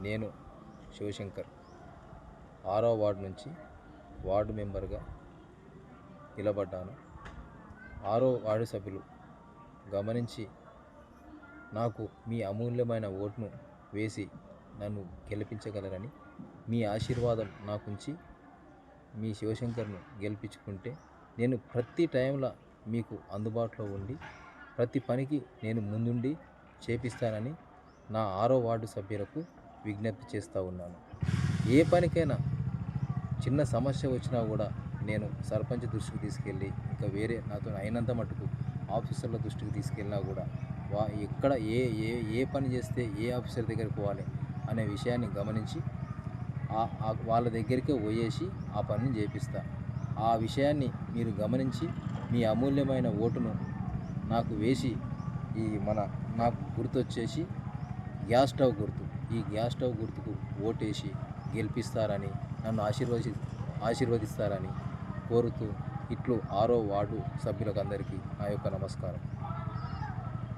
నేను శివశంకర్ 6వ వార్డు నుంచి వార్డు మెంబర్గా నిలబడ్డాను. 6వ వార్డు సభ్యులు గమనించి నాకు మీ అమూల్యమైన ఓటును వేసి నన్ను గెలిపించగలరని మీ ఆశీర్వాదం నాకుంచి మీ శివశంకర్ను గెలిపించుకుంటే నేను ప్రతి టైంలో మీకు అందుబాటులో ఉండి ప్రతి పనికి నేను ముందుండి చేపిస్తానని నా 6వ వార్డు సభ్యులకు విజ్ఞప్తి చేస్తూ ఉన్నాను. ఏ పనికైనా చిన్న సమస్య వచ్చినా కూడా నేను సర్పంచ్ దృష్టికి తీసుకెళ్ళి ఇంకా వేరే నాతో అయినంత మటుకు ఆఫీసర్ల దృష్టికి తీసుకెళ్ళినా కూడా ఎక్కడ ఏ ఏ ఏ పని చేస్తే ఏ ఆఫీసర్ దగ్గరికి పోవాలి అనే విషయాన్ని గమనించి వాళ్ళ దగ్గరికే పోయేసి ఆ పనిని చేపిస్తా. ఆ విషయాన్ని మీరు గమనించి మీ అమూల్యమైన ఓటును నాకు వేసి నాకు గుర్తొచ్చేసి గ్యాస్ స్టవ్ గుర్తు, ఈ గ్యాస్ స్టవ్ గుర్తుకు ఓటేసి గెలిపిస్తారని నన్ను ఆశీర్వదిస్తారని కోరుతూ ఇట్లు 6వ వార్డు సభ్యులకు అందరికీ నా యొక్క నమస్కారం.